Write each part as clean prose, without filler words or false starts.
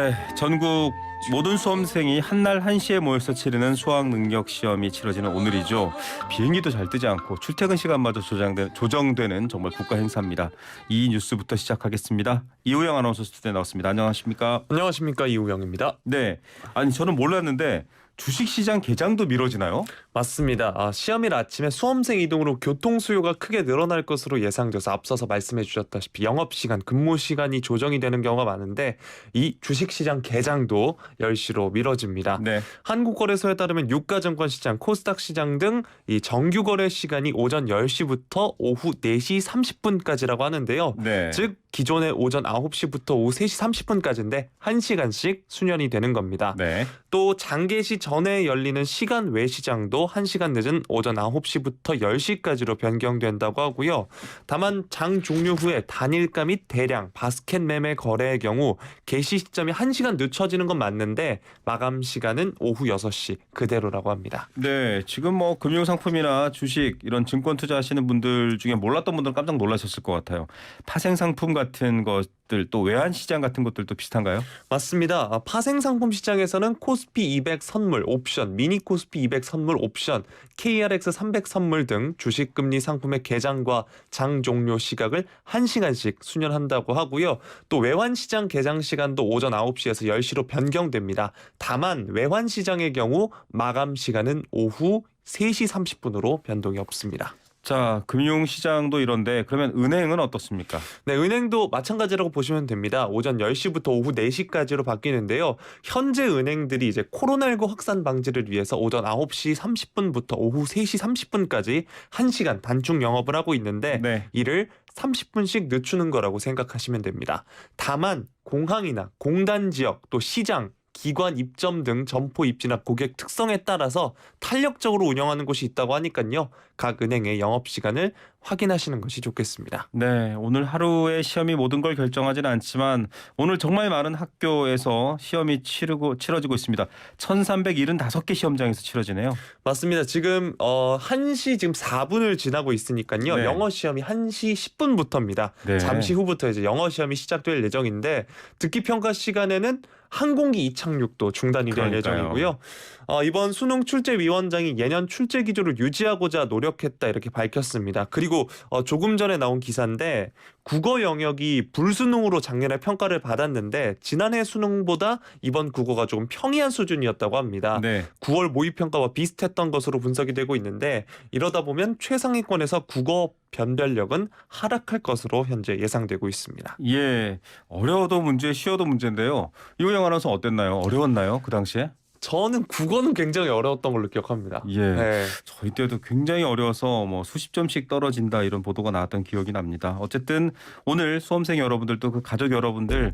네, 전국 모든 수험생이 한날 한시에 모여서 치르는 수학 능력 시험이 치러지는 오늘이죠. 비행기도 잘 뜨지 않고 출퇴근 시간마저 조정되는 정말 국가 행사입니다. 이 뉴스부터 시작하겠습니다. 이우영 아나운서 스튜디오에 나왔습니다. 안녕하십니까? 안녕하십니까, 이우영입니다. 네, 아니 저는 몰랐는데 주식시장 개장도 미뤄지나요? 맞습니다. 시험일 아침에 수험생 이동으로 교통 수요가 크게 늘어날 것으로 예상돼서 앞서서 말씀해 주셨다시피 영업시간, 근무시간이 조정이 되는 경우가 많은데 이 주식시장 개장도 10시로 미뤄집니다. 네. 한국거래소에 따르면 유가증권시장, 코스닥 시장 등 이 정규거래 시간이 오전 10시부터 오후 4시 30분까지라고 하는데요. 네. 즉 기존의 오전 9시부터 오후 3시 30분까지인데 1시간씩 수년이 되는 겁니다. 네. 또 장개시 전에 열리는 시간 외 시장도 1시간 늦은 오전 9시부터 10시까지로 변경된다고 하고요. 다만 장 종료 후에 단일가 및 대량, 바스켓 매매 거래의 경우 개시 시점이 1시간 늦춰지는 건 맞는데 마감 시간은 오후 6시 그대로라고 합니다. 네, 지금 뭐 금융상품이나 주식 이런 증권 투자하시는 분들 중에 몰랐던 분들은 깜짝 놀라셨을 것 같아요. 파생상품 같은 것들 또 외환시장 같은 것들도 비슷한가요? 맞습니다. 파생상품 시장에서는 코스피 200 선물 옵션, 미니 코스피 200 선물 옵션, KRX 300 선물 등 주식금리 상품의 개장과 장 종료 시각을 1시간씩 수년한다고 하고요. 또 외환시장 개장 시간도 오전 9시에서 10시로 변경됩니다. 다만 외환시장의 경우 마감 시간은 오후 3시 30분으로 변동이 없습니다. 자, 금융시장도 이런데 그러면 은행은 어떻습니까? 네, 은행도 마찬가지라고 보시면 됩니다. 오전 10시부터 오후 4시까지로 바뀌는데요. 현재 은행들이 이제 코로나19 확산 방지를 위해서 오전 9시 30분부터 오후 3시 30분까지 1시간 단축 영업을 하고 있는데 네. 이를 30분씩 늦추는 거라고 생각하시면 됩니다. 다만 공항이나 공단 지역 또 시장 기관 입점 등 점포 입지나 고객 특성에 따라서 탄력적으로 운영하는 곳이 있다고 하니까요. 각 은행의 영업시간을 확인하시는 것이 좋겠습니다. 네, 오늘 하루의 시험이 모든 걸 결정하지는 않지만 오늘 정말 많은 학교에서 시험이 치러지고 있습니다. 1375개 시험장에서 치러지네요. 맞습니다. 지금 1시 지금 4분을 지나고 있으니까요. 네. 영어 시험이 1시 10분부터입니다. 네. 잠시 후부터 이제 영어 시험이 시작될 예정인데 듣기 평가 시간에는 항공기 이착륙도 중단이 될 그러니까요. 예정이고요. 이번 수능 출제위원장이 예년 출제 기조를 유지하고자 노력했다 이렇게 밝혔습니다. 그리고 조금 전에 나온 기사인데 국어 영역이 불수능으로 작년에 평가를 받았는데 지난해 수능보다 이번 국어가 조금 평이한 수준이었다고 합니다. 네. 9월 모의평가와 비슷했던 것으로 분석이 되고 있는데 이러다 보면 최상위권에서 국어 변별력은 하락할 것으로 현재 예상되고 있습니다. 예, 어려워도 문제, 쉬워도 문제인데요. 이우영 아나운서 어땠나요? 어려웠나요? 그 당시에? 저는 국어는 굉장히 어려웠던 걸로 기억합니다. 예, 네. 저희 때도 굉장히 어려워서 뭐 수십 점씩 떨어진다 이런 보도가 나왔던 기억이 납니다. 어쨌든 오늘 수험생 여러분들도 그 가족 여러분들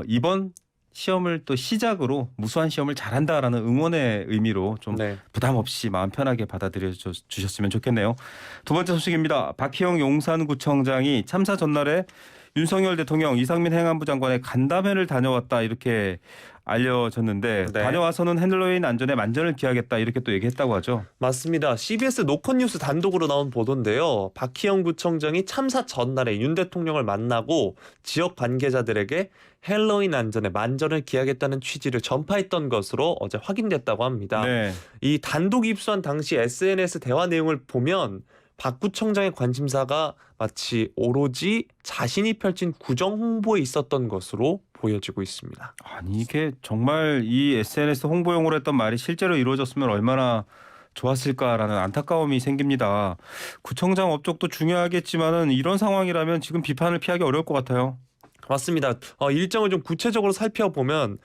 이번 시험을 또 시작으로 무수한 시험을 잘한다라는 응원의 의미로 좀 네. 부담 없이 마음 편하게 받아들여 주셨으면 좋겠네요. 두 번째 소식입니다. 박희영 용산구청장이 참사 전날에 윤석열 대통령, 이상민 행안부 장관의 간담회를 다녀왔다 이렇게 알려졌는데 네. 다녀와서는 헬로윈 안전에 만전을 기하겠다 이렇게 또 얘기했다고 하죠. 맞습니다. CBS 노컷뉴스 단독으로 나온 보도인데요. 박희영 구청장이 참사 전날에 윤 대통령을 만나고 지역 관계자들에게 헬로윈 안전에 만전을 기하겠다는 취지를 전파했던 것으로 어제 확인됐다고 합니다. 네. 이 단독 입수한 당시 SNS 대화 내용을 보면 박 구청장의 관심사가 마치 오로지 자신이 펼친 구정 홍보에 있었던 것으로 보여지고 있습니다. 아니 이게 정말 이 SNS 홍보용으로 했던 말이 실제로 이루어졌으면 얼마나 좋았을까라는 안타까움이 생깁니다. 구청장 업적도 중요하겠지만은 이런 상황이라면 지금 비판을 피하기 어려울 것 같아요. 맞습니다. 일정을 좀 구체적으로 살펴보면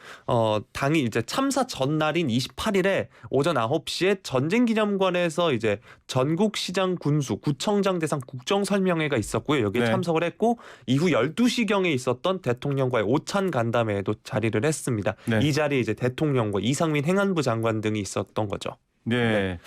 당일 이제 참사 전날인 28일에 오전 9시에 전쟁기념관에서 이제 전국시장 군수 구청장 대상 국정설명회가 있었고요. 여기에 네. 참석을 했고 이후 12시경에 있었던 대통령과의 오찬 간담회에도 자리를 했습니다. 네. 이 자리에 이제 대통령과 이상민 행안부 장관 등이 있었던 거죠. 네.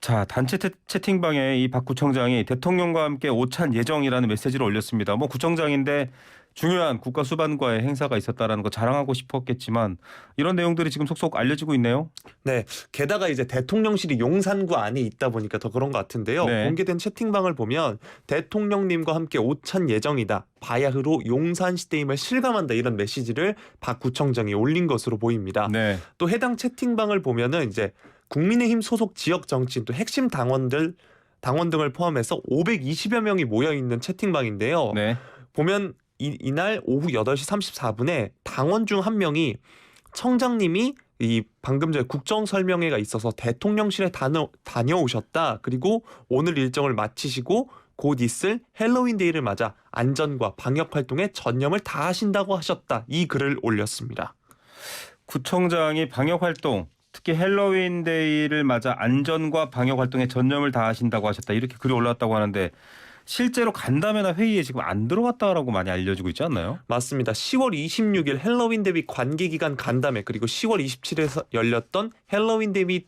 자, 단체 채팅방에 이 박 구청장이 대통령과 함께 오찬 예정이라는 메시지를 올렸습니다. 뭐 구청장인데 중요한 국가 수반과의 행사가 있었다라는 거 자랑하고 싶었겠지만 이런 내용들이 지금 속속 알려지고 있네요. 네, 게다가 이제 대통령실이 용산구 안에 있다 보니까 더 그런 것 같은데요. 네. 공개된 채팅방을 보면 대통령님과 함께 오찬 예정이다. 바야흐로 용산시대임을 실감한다. 이런 메시지를 박 구청장이 올린 것으로 보입니다. 네. 또 해당 채팅방을 보면은 이제 국민의힘 소속 지역 정치인 또 핵심 당원 등을 포함해서 520여 명이 모여 있는 채팅방인데요. 네. 보면 이날 오후 8시 34분에 당원 중 한 명이 청장님이 이 방금 전에 국정 설명회가 있어서 대통령실에 다녀오셨다. 그리고 오늘 일정을 마치시고 곧 있을 헬로윈 데이를 맞아 안전과 방역 활동에 전념을 다하신다고 하셨다. 이 글을 올렸습니다. 구청장이 방역 활동 특히 헬로윈 데이를 맞아 안전과 방역 활동에 전념을 다하신다고 하셨다. 이렇게 글이 올라왔다고 하는데 실제로 간담회나 회의에 지금 안 들어갔다라고 많이 알려지고 있지 않나요? 맞습니다. 10월 26일 헬로윈 대비 관계기간 간담회 그리고 10월 27일에 열렸던 헬로윈 대비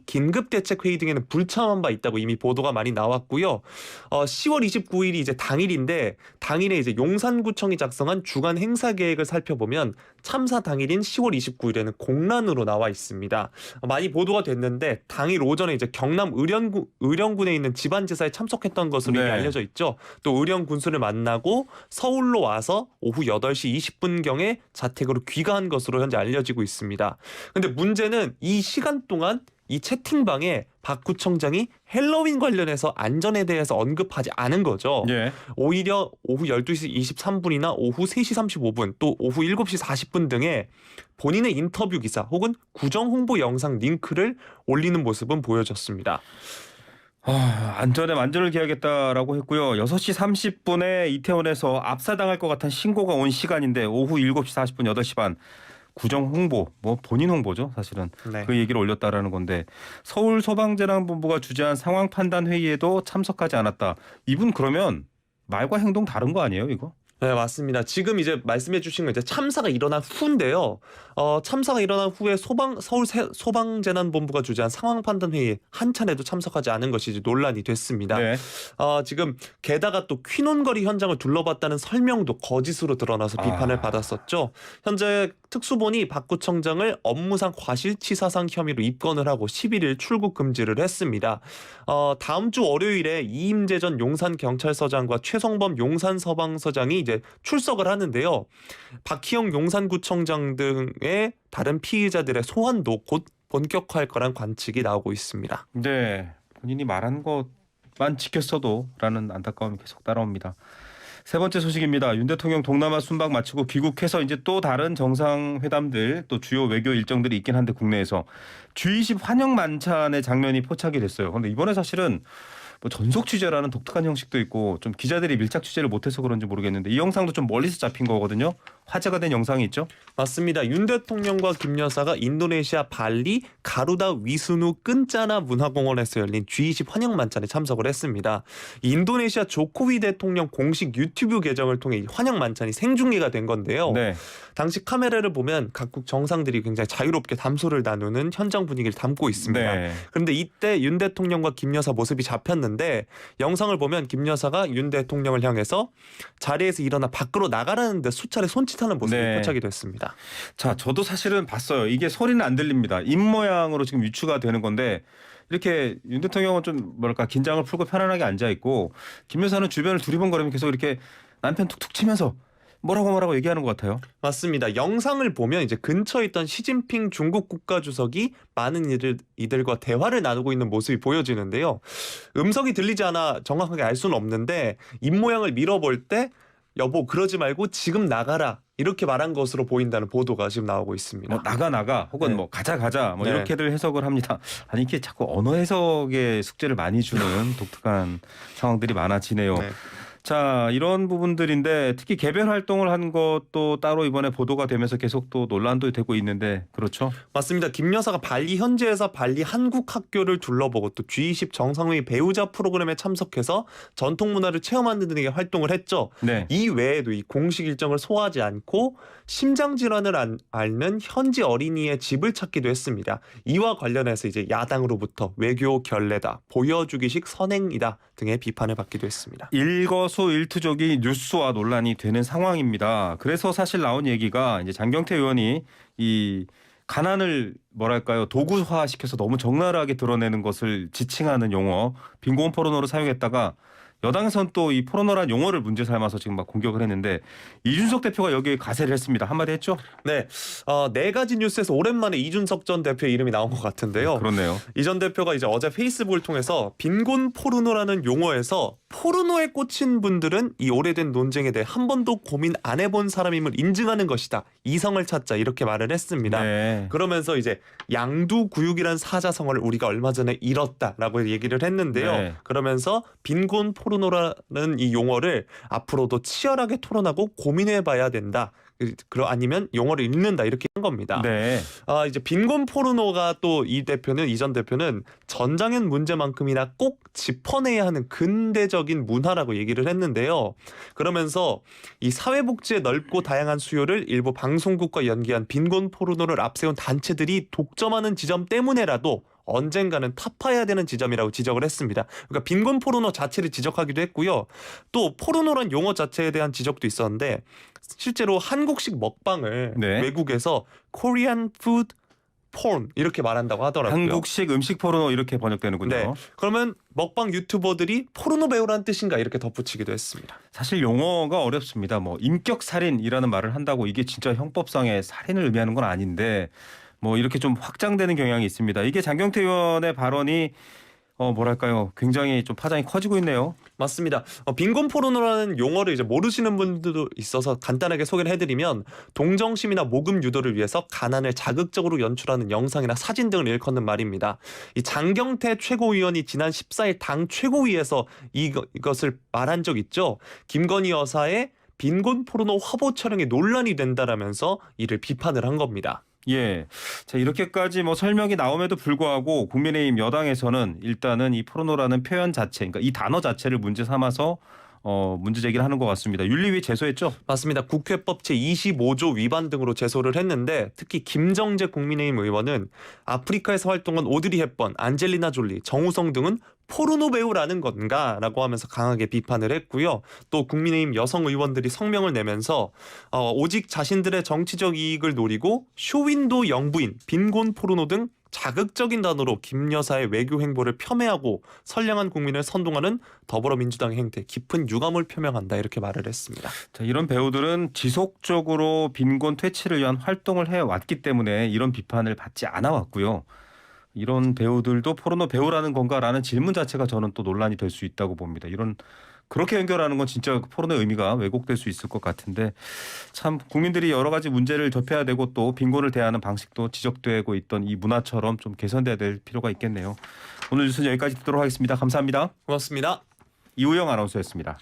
긴급대책회의 등에는 불참한 바 있다고 이미 보도가 많이 나왔고요. 10월 29일이 이제 당일인데 당일에 이제 용산구청이 작성한 주간 행사 계획을 살펴보면 참사 당일인 10월 29일에는 공란으로 나와 있습니다. 많이 보도가 됐는데 당일 오전에 이제 경남 의령군에 있는 지방제사에 참석했던 것으로 이미 네. 알려져 있죠. 또 의령 군수를 만나고 서울로 와서 오후 8시 20분경에 자택으로 귀가한 것으로 현재 알려지고 있습니다. 근데 문제는 이 시간 동안 이 채팅방에 박 구청장이 헬로윈 관련해서 안전에 대해서 언급하지 않은 거죠. 예. 오히려 오후 12시 23분이나 오후 3시 35분 또 오후 7시 40분 등에 본인의 인터뷰 기사 혹은 구정 홍보 영상 링크를 올리는 모습은 보여졌습니다. 안전에 만전을 기하겠다라고 했고요. 6시 30분에 이태원에서 압사당할 것 같은 신고가 온 시간인데 오후 7시 40분 8시 반 구정 홍보, 뭐 본인 홍보죠 사실은. 네. 그 얘기를 올렸다라는 건데 서울 소방재난본부가 주재한 상황 판단 회의에도 참석하지 않았다. 이분 그러면 말과 행동 다른 거 아니에요 이거? 네, 맞습니다. 지금 이제 말씀해 주신 건 이제 참사가 일어난 후인데요. 참사가 일어난 후에 서울 소방재난본부가 주재한 상황 판단 회의에 한 차례도 참석하지 않은 것이 이제 논란이 됐습니다. 네. 지금 게다가 또 퀴논거리 현장을 둘러봤다는 설명도 거짓으로 드러나서 비판을 받았었죠. 현재 특수본이 박 구청장을 업무상 과실치사상 혐의로 입건을 하고 11일 출국 금지를 했습니다. 다음 주 월요일에 이임재 전 용산경찰서장과 최성범 용산서방서장이 이제 출석을 하는데요. 박희영 용산구청장 등의 다른 피의자들의 소환도 곧 본격화할 거란 관측이 나오고 있습니다. 네. 본인이 말한 것만 지켰어도라는 안타까움이 계속 따라옵니다. 세 번째 소식입니다. 윤 대통령 동남아 순방 마치고 귀국해서 이제 또 다른 정상회담들 또 주요 외교 일정들이 있긴 한데 국내에서 G20 환영 만찬의 장면이 포착이 됐어요. 그런데 이번에 사실은 뭐 전속 취재라는 독특한 형식도 있고 좀 기자들이 밀착 취재를 못해서 그런지 모르겠는데 이 영상도 좀 멀리서 잡힌 거거든요. 화제가 된 영상이 있죠? 맞습니다. 윤 대통령과 김 여사가 인도네시아 발리 가루다 위수누 끈짜나 문화공원에서 열린 G20 환영 만찬에 참석을 했습니다. 인도네시아 조코위 대통령 공식 유튜브 계정을 통해 이 환영 만찬이 생중계가 된 건데요. 네. 당시 카메라를 보면 각국 정상들이 굉장히 자유롭게 담소를 나누는 현장 분위기를 담고 있습니다. 네. 그런데 이때 윤 대통령과 김 여사 모습이 잡혔는데 영상을 보면 김 여사가 윤 대통령을 향해서 자리에서 일어나 밖으로 나가라는 데 수차례 손짓하는 모습이 네. 포착이 됐습니다. 자, 저도 사실은 봤어요. 이게 소리는 안 들립니다. 입 모양으로 지금 유추가 되는 건데 이렇게 윤 대통령은 좀 뭐랄까 긴장을 풀고 편안하게 앉아 있고 김 여사는 주변을 두리번거리면 계속 이렇게 남편 툭툭 치면서 뭐라고 얘기하는 것 같아요. 맞습니다. 영상을 보면 이제 근처에 있던 시진핑 중국 국가주석이 많은 이들과 대화를 나누고 있는 모습이 보여지는데요. 음성이 들리지 않아 정확하게 알 수는 없는데 입 모양을 밀어볼 때 여보 그러지 말고 지금 나가라 이렇게 말한 것으로 보인다는 보도가 지금 나오고 있습니다. 뭐 나가 혹은 네. 뭐 가자 뭐 네. 이렇게들 해석을 합니다. 아니 이게 자꾸 언어 해석에 숙제를 많이 주는 독특한 상황들이 많아지네요. 네. 자, 이런 부분들인데 특히 개별 활동을 한 것도 따로 이번에 보도가 되면서 계속 또 논란도 되고 있는데 그렇죠? 맞습니다. 김 여사가 발리 현지에서 발리 한국 학교를 둘러보고 또 G20 정상회의 배우자 프로그램에 참석해서 전통 문화를 체험하는 등의 활동을 했죠. 네. 이 외에도 이 공식 일정을 소화하지 않고 심장 질환을 앓는 현지 어린이의 집을 찾기도 했습니다. 이와 관련해서 이제 야당으로부터 외교 결례다, 보여주기식 선행이다 등의 비판을 받기도 했습니다. 일거수일투족이 뉴스와 논란이 되는 상황입니다. 그래서 사실 나온 얘기가 이제 장경태 의원이 이 가난을 뭐랄까요 도구화시켜서 너무 적나라하게 드러내는 것을 지칭하는 용어 빈곤 포르노로 사용했다가 여당에선 또 이 포르노란 용어를 문제 삼아서 지금 막 공격을 했는데 이준석 대표가 여기에 가세를 했습니다. 한마디 했죠? 네, 네 가지 뉴스에서 오랜만에 이준석 전 대표의 이름이 나온 것 같은데요. 그렇네요. 이 전 대표가 이제 어제 페이스북을 통해서 빈곤 포르노라는 용어에서 포르노에 꽂힌 분들은 이 오래된 논쟁에 대해 한 번도 고민 안 해본 사람임을 인증하는 것이다. 이성을 찾자 이렇게 말을 했습니다. 네. 그러면서 이제 양두구육이란 사자성어를 우리가 얼마 전에 잃었다라고 얘기를 했는데요. 네. 그러면서 빈곤 포르노라는 이 용어를 앞으로도 치열하게 토론하고 고민해봐야 된다. 아니면 용어를 잃는다 이렇게 한 겁니다. 네. 이제 빈곤 포르노가 또 이 전 대표는 전장현 문제만큼이나 꼭 짚어내야 하는 근대적인 문화라고 얘기를 했는데요. 그러면서 이 사회복지의 넓고 다양한 수요를 일부 방송국과 연계한 빈곤 포르노를 앞세운 단체들이 독점하는 지점 때문에라도 언젠가는 타파해야 되는 지점이라고 지적을 했습니다. 그러니까 빈곤 포르노 자체를 지적하기도 했고요. 또 포르노란 용어 자체에 대한 지적도 있었는데 실제로 한국식 먹방을 네. 외국에서 Korean food porn 이렇게 말한다고 하더라고요. 한국식 음식 포르노 이렇게 번역되는군요. 네. 그러면 먹방 유튜버들이 포르노 배우라는 뜻인가 이렇게 덧붙이기도 했습니다. 사실 용어가 어렵습니다. 뭐 인격 살인이라는 말을 한다고 이게 진짜 형법상의 살인을 의미하는 건 아닌데 뭐 이렇게 좀 확장되는 경향이 있습니다. 이게 장경태 의원의 발언이 뭐랄까요? 굉장히 좀 파장이 커지고 있네요. 맞습니다. 빈곤 포르노라는 용어를 이제 모르시는 분들도 있어서 간단하게 소개를 해드리면 동정심이나 모금 유도를 위해서 가난을 자극적으로 연출하는 영상이나 사진 등을 일컫는 말입니다. 이 장경태 최고위원이 지난 14일 당 최고위에서 이것을 말한 적 있죠. 김건희 여사의 빈곤 포르노 화보 촬영이 논란이 된다라면서 이를 비판을 한 겁니다. 예. 자, 이렇게까지 뭐 설명이 나옴에도 불구하고 국민의힘 여당에서는 일단은 이 포르노라는 표현 자체, 그러니까 이 단어 자체를 문제 삼아서 문제 제기를 하는 것 같습니다. 윤리위 제소했죠? 맞습니다. 국회법 제25조 위반 등으로 제소를 했는데 특히 김정재 국민의힘 의원은 아프리카에서 활동한 오드리 헵번, 안젤리나 졸리, 정우성 등은 포르노 배우라는 건가라고 하면서 강하게 비판을 했고요. 또 국민의힘 여성 의원들이 성명을 내면서 오직 자신들의 정치적 이익을 노리고 쇼윈도 영부인, 빈곤 포르노 등 자극적인 단어로 김 여사의 외교 행보를 폄훼하고 선량한 국민을 선동하는 더불어민주당의 행태 깊은 유감을 표명한다 이렇게 말을 했습니다. 자, 이런 배우들은 지속적으로 빈곤 퇴치를 위한 활동을 해왔기 때문에 이런 비판을 받지 않아 왔고요. 이런 배우들도 포르노 배우라는 건가라는 질문 자체가 저는 또 논란이 될 수 있다고 봅니다. 이런 그렇게 연결하는 건 진짜 포르노의 의미가 왜곡될 수 있을 것 같은데 참 국민들이 여러 가지 문제를 접해야 되고 또 빈곤을 대하는 방식도 지적되고 있던 이 문화처럼 좀 개선돼야 될 필요가 있겠네요. 오늘 뉴스는 여기까지 듣도록 하겠습니다. 감사합니다. 고맙습니다. 이우영 아나운서였습니다.